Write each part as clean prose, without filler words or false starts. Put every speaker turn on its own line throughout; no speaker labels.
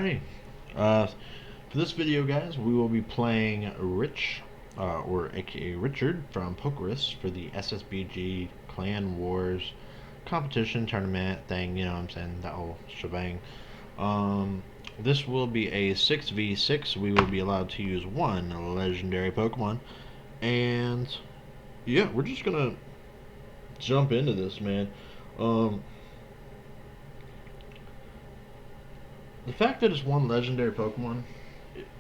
Alrighty. Uh, for this video, guys, we will be playing Rich, or aka Richard from Pokerus for the SSBG Clan Wars competition tournament thing. You know what I'm saying? That whole shebang. Um, this will be a 6v6. We will be allowed to use one legendary Pokemon, and yeah, we're just gonna jump into this, man. Um, the fact that it's one legendary Pokemon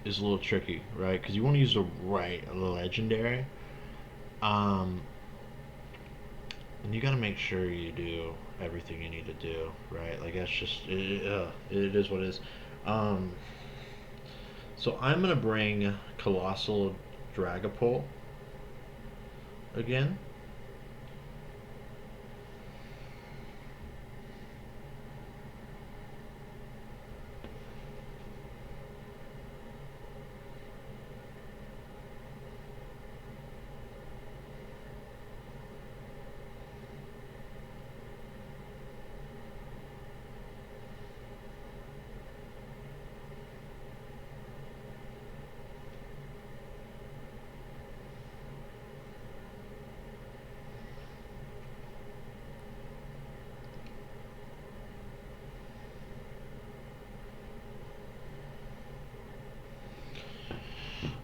is a little tricky, right? Because you want to use the right legendary, um, and you got to make sure you do everything you need to do, right? Like that's just it is what it is. Um, so I'm gonna bring Colossal Dragapult again.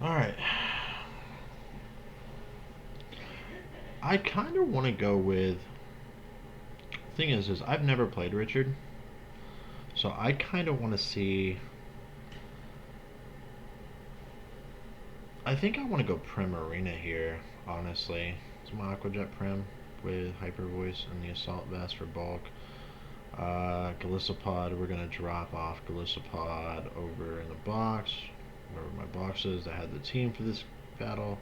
All right. I kind of want to go with. Thing is I've never played Richard, so I kind of want to see. I think I want to go Primarina here, honestly. It's my Aquajet Prim with Hyper Voice and the Assault Vest for bulk. Galissapod, we're going to drop off Galissapod over in the box, wherever my box is. I had the team for this battle.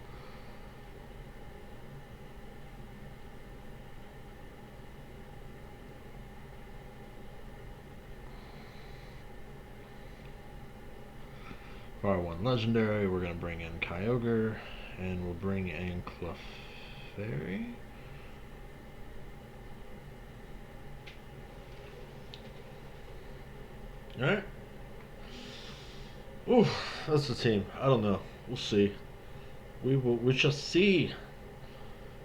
For our one legendary, we're going to bring in Kyogre, and we'll bring in Clefairy. Alright. Ooh, that's the team. I don't know. We'll see. We shall see.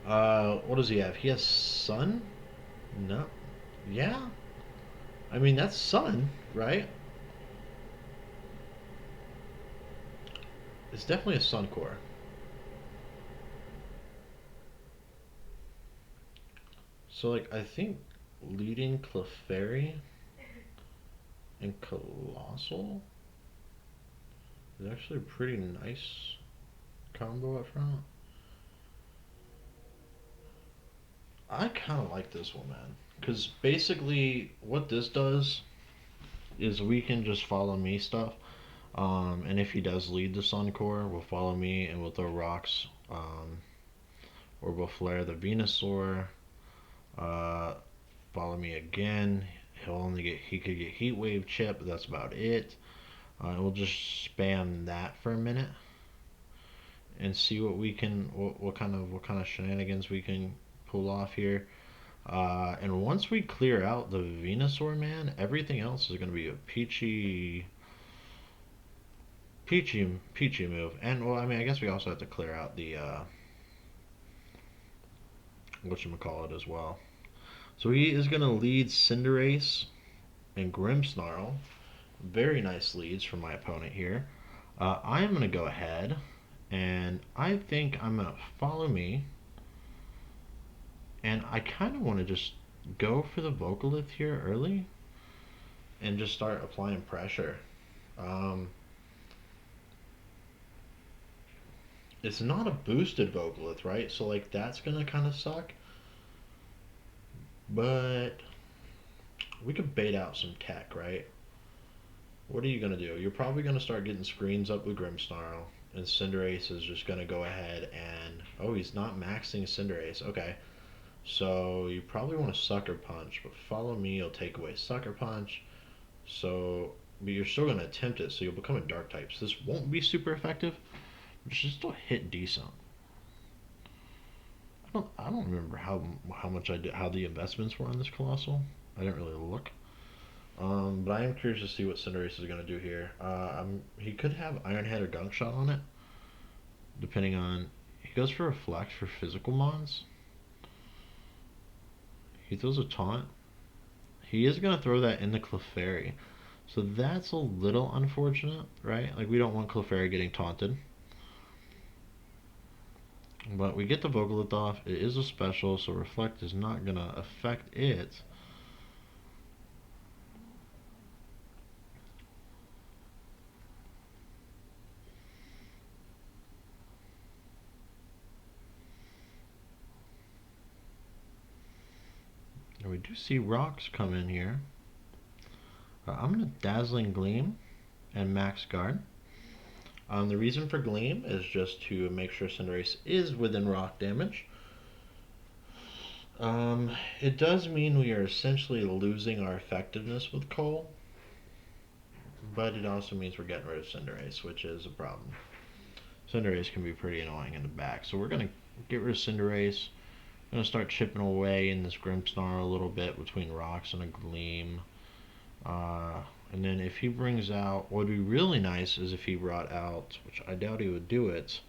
What does he have? He has Sun? No. Yeah. I mean that's Sun, right? It's definitely a Sun core. So like I think leading Clefairy and Colossal is actually a pretty nice combo up front. I kind of like this one, man. Because basically, what this does is we can just follow me stuff. And if he does lead the Sun Core, we'll follow me and we'll throw rocks. Or we'll flare the Venusaur. Uh, Follow me again. He could get Heat Wave Chip, but that's about it. And we'll just spam that for a minute and see what we can, what kind of shenanigans we can pull off here. And once we clear out the Venusaur, man, everything else is going to be a peachy move. And well, I mean, I guess we also have to clear out the whatchamacallit as well. So he is going to lead Cinderace and Grimmsnarl. Very nice leads from my opponent here. I am going to go ahead and I think I'm going to follow me. And I kind of want to just go for the Vocalith here early and just start applying pressure. It's not a boosted Vocalith, right? So like that's going to kind of suck. But we could bait out some tech, right? What are you going to do? You're probably going to start getting screens up with Grimmsnarl. And Cinderace is just going to go ahead and... Oh, he's not maxing Cinderace. Okay. So you probably want to Sucker Punch. But Follow Me, you'll take away Sucker Punch. So... But you're still going to attempt it. So you'll become a Dark type. So this won't be super effective. But should still hit decent. I don't remember how much I did, how the investments were on this Colossal. I didn't really look. But I am curious to see what Cinderace is going to do here. He could have Iron Head or Gunk Shot on it, depending on. He goes for Reflect for physical mons. He throws a Taunt. He is going to throw that in the Clefairy. So that's a little unfortunate, right? Like, we don't want Clefairy getting taunted. But we get the Vocalith off. It is a special, so Reflect is not going to affect it. And we do see rocks come in here. I'm going to Dazzling Gleam and Max Guard. The reason for Gleam is just to make sure Cinderace is within rock damage. It does mean we are essentially losing our effectiveness with Coal, but it also means we're getting rid of Cinderace, which is a problem. Cinderace can be pretty annoying in the back, so we're going to get rid of Cinderace. I'm going to start chipping away in this Grimmsnarl a little bit between rocks and a Gleam. And then if he brings out, what would be really nice is if he brought out, which I doubt he would do it,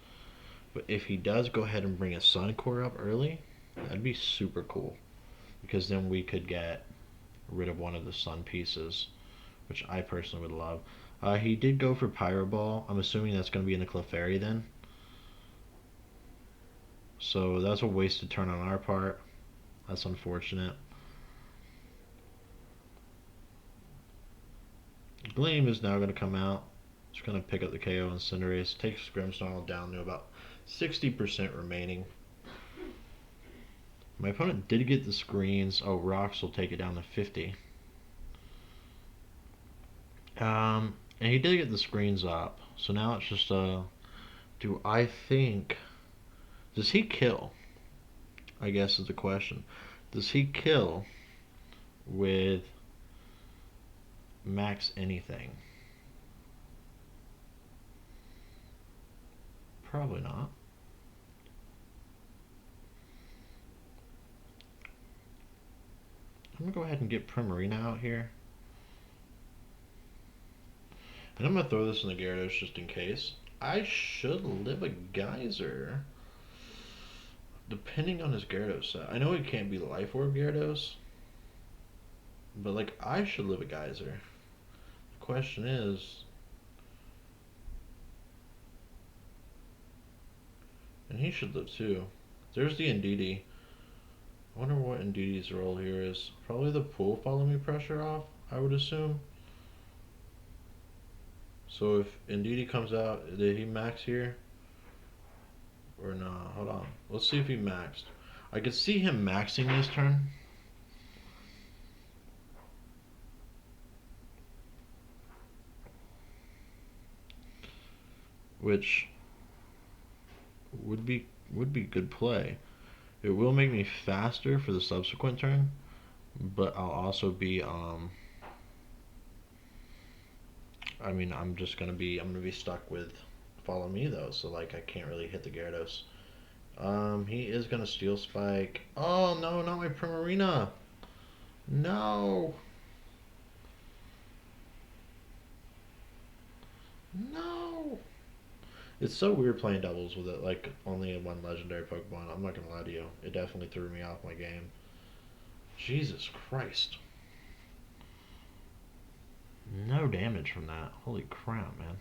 but if he does go ahead and bring a Sun Core up early, that'd be super cool. Because then we could get rid of one of the Sun pieces, which I personally would love. He did go for Pyro Ball. I'm assuming that's going to be in the Clefairy then. So that's a wasted turn on our part. That's unfortunate. Gleam is now going to come out. It's going to pick up the KO on Cinderace. Takes Grimmsnarl down to about 60% remaining. My opponent did get the screens. Oh, Rocks will take it down to 50. And he did get the screens up. So now it's just do I think, does he kill? I guess is the question. Does he kill with max anything? Probably not. I'm going to go ahead and get Primarina out here. And I'm going to throw this in the Gyarados just in case. I should live a Geyser. Depending on his Gyarados set. I know it can't be Life Orb Gyarados. But, like, I should live a Geyser. The question is... And he should live too. There's the Indeedee. I wonder what Indeedee's role here is. Probably the pool follow me pressure off, I would assume. So if Indeedee comes out, did he max here? Or no? Hold on. Let's see if he maxed. I could see him maxing this turn. Which would be good play. It will make me faster for the subsequent turn, but I'll also be I mean, I'm gonna be stuck with follow me though, so like I can't really hit the Gyarados. He is gonna Steel Spike. Oh no, not my Primarina. No. No. It's so weird playing doubles with it, like only in one legendary Pokemon. I'm not gonna lie to you. It definitely threw me off my game. Jesus Christ. No damage from that. Holy crap, man.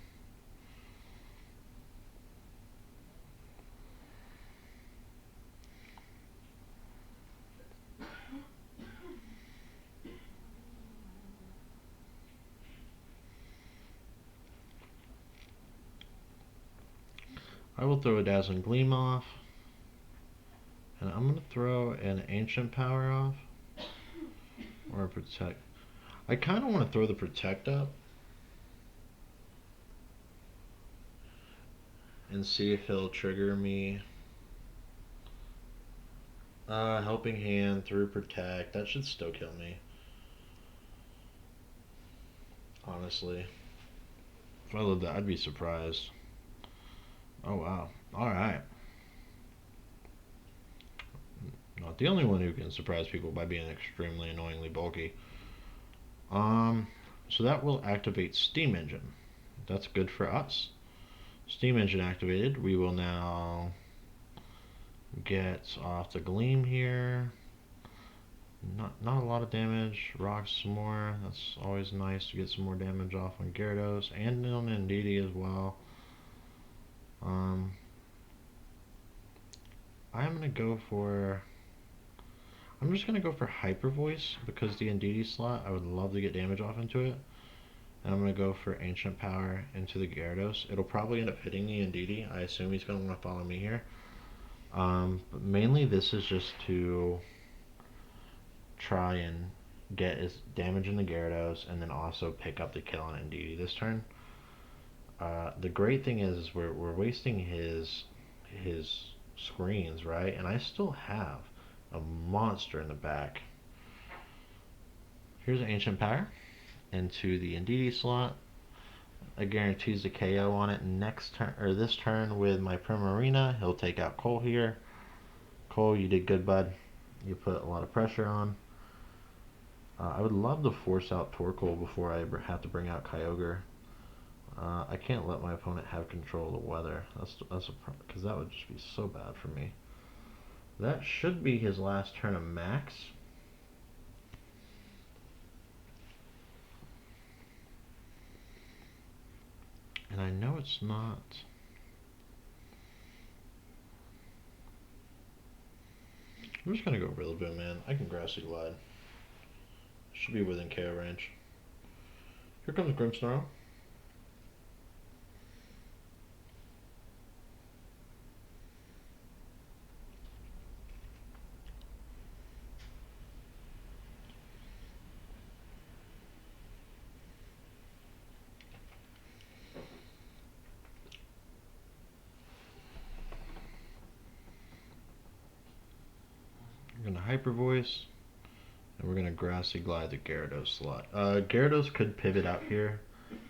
I will throw a Dazzling Gleam off. And I'm going to throw an Ancient Power off. Or a Protect. I kind of want to throw the Protect up. And see if he'll trigger me. Helping Hand through Protect. That should still kill me. Honestly. If I lived that, I'd be surprised. Oh, wow. Alright. Not the only one who can surprise people by being extremely annoyingly bulky. Um, so that will activate Steam Engine. That's good for us. Steam Engine activated. We will now get off the Gleam here. Not a lot of damage. Rocks some more. That's always nice to get some more damage off on Gyarados and on Indeedee as well. Um, I'm gonna go for. I'm just gonna go for Hyper Voice because the Indeedee slot. I would love to get damage off into it. And I'm gonna go for Ancient Power into the Gyarados. It'll probably end up hitting the Indeedee. I assume he's gonna want to follow me here. But mainly this is just to try and get his damage in the Gyarados and then also pick up the kill on Indeedee this turn. The great thing is we're wasting his screens, right? And I still have a monster in the back. Here's an Ancient Power into the Indeedee slot. It guarantees the KO on it next turn or this turn with my Primarina. He'll take out Cole here. Cole, you did good, bud. You put a lot of pressure on. I would love to force out Torkoal before I have to bring out Kyogre. I can't let my opponent have control of the weather. That's a because that would just be so bad for me. That should be his last turn of max. And I know it's not. I'm just gonna go Rillaboom, man. I can Grassy Glide. Should be within KO range. Here comes Grimmsnarl. We're gonna Hyper Voice. And we're gonna Grassy Glide the Gyarados slot. Gyarados could pivot out here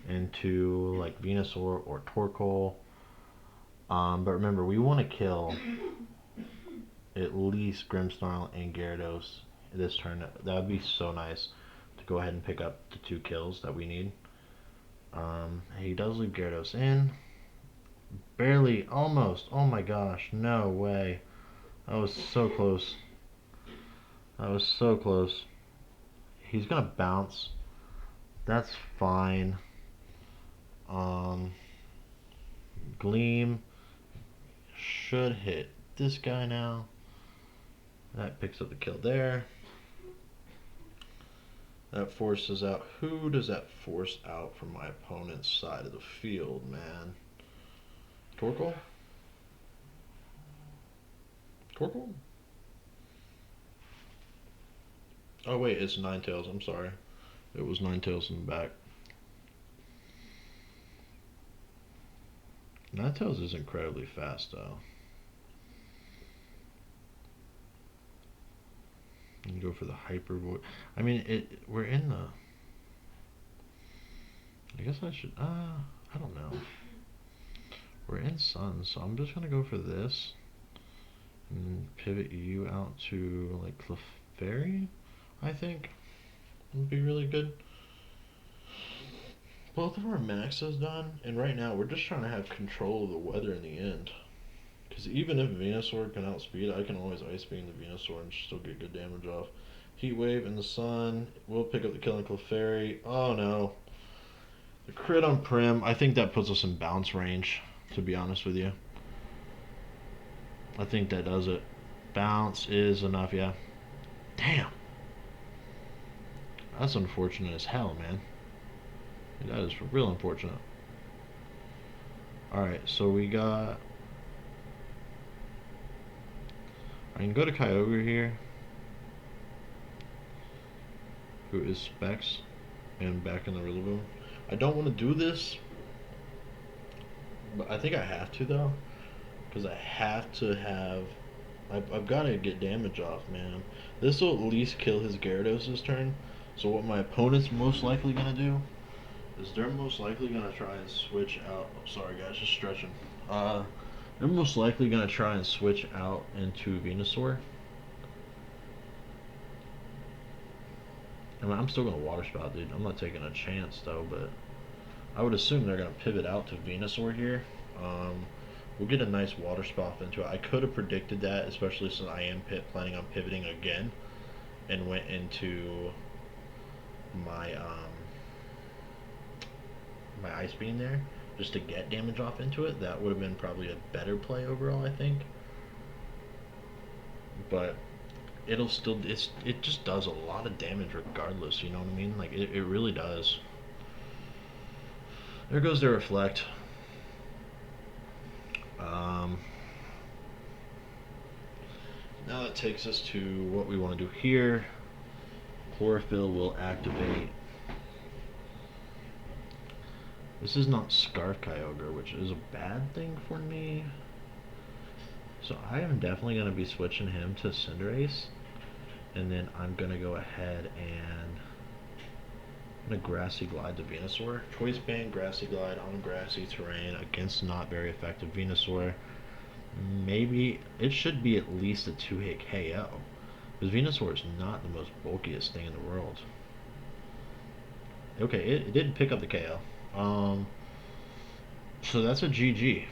into like Venusaur or Torkoal. But remember, we want to kill at least Grimmsnarl and Gyarados this turn. That would be so nice to go ahead and pick up the 2 kills that we need. He does leave Gyarados in. Barely, almost. Oh my gosh, no way. That was so close. That was so close. He's gonna bounce. That's fine. Gleam should hit this guy now. That picks up the kill there. That forces out. Who does that force out from my opponent's side of the field, man? Torkoal? Torkoal? Oh wait, it's Ninetales. I'm sorry. It was Ninetales in the back. Ninetales is incredibly fast though. And go for the Hyper Voice. I mean, we're in the. I guess I should. I don't know. We're in Sun, so I'm just gonna go for this and pivot you out to like Clefairy. I think would be really good. Both of our maxes done, and right now we're just trying to have control of the weather in the end. Because even if Venusaur can outspeed, I can always Ice Beam the Venusaur and still get good damage off. Heat Wave in the Sun. We'll pick up the Killing Clefairy. Oh no. The crit on Prim. I think that puts us in bounce range, to be honest with you. I think that does it. Bounce is enough, yeah. Damn. That's unfortunate as hell, man. That is real unfortunate. Alright, so we got. I can go to Kyogre here, who is Specs, and back in the Rillaboom. I don't want to do this, but I think I have to though, because I have to have. I've got to get damage off, man. This will at least kill his Gyarados this turn. So what my opponent's most likely gonna do is they're most likely gonna try and switch out. Oh, sorry guys, just stretching. They're most likely gonna try and switch out into Venusaur. I mean, I'm still gonna water spout, dude. I'm not taking a chance though, but I would assume they're gonna pivot out to Venusaur here. Um, we'll get a nice water spout into it. I could have predicted that, especially since I am planning on pivoting again, and went into my my Ice Beam there just to get damage off into it. That would have been probably a better play overall, I think. But it'll still it just does a lot of damage regardless. You know what I mean? Like it really does. There goes the reflect. Um, Now that takes us to what we want to do here. Chlorophyll will activate. This is not Scarf Kyogre, which is a bad thing for me. So I am definitely going to be switching him to Cinderace. And then I'm going to go ahead and I'm going to Grassy Glide the Venusaur. Choice Band, Grassy Glide on grassy terrain against not very effective Venusaur. Maybe it should be at least a 2-hit KO. Because Venusaur is not the most bulkiest thing in the world. Okay, it did pick up the KO. So that's a GG.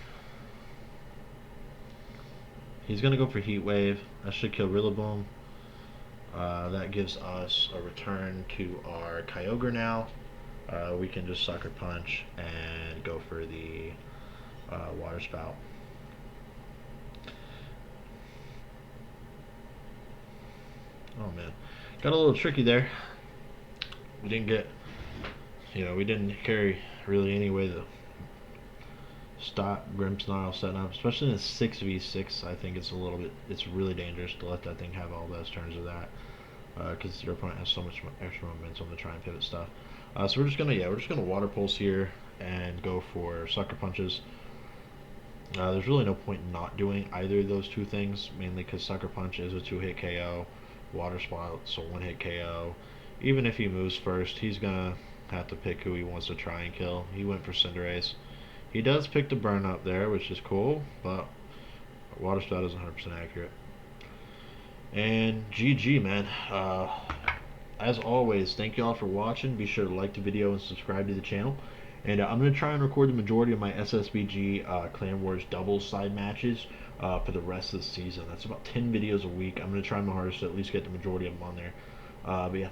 He's going to go for Heat Wave. That should kill Rillaboom. That gives us a return to our Kyogre now. We can just Sucker Punch and go for the Water Spout. Oh man, got a little tricky there. We didn't get, we didn't carry really any way to stop Grimmsnarl setting up, especially in a 6v6. I think it's really dangerous to let that thing have all those turns of that, because your opponent has so much extra momentum to try and pivot stuff. So we're just gonna Water Pulse here and go for Sucker Punches. There's really no point in not doing either of those two things, mainly because Sucker Punch is a 2-hit KO, Water Spout, so 1-hit KO. Even if he moves first, he's gonna have to pick who he wants to try and kill. He went for Cinderace. He does pick the burn up there, which is cool, but Water Spout isn't 100% accurate. And GG, man. As always, thank you all for watching. Be sure to like the video and subscribe to the channel. And I'm going to try and record the majority of my SSBG Clan Wars doubles side matches for the rest of the season. That's about 10 videos a week. I'm going to try my hardest to at least get the majority of them on there. But yeah.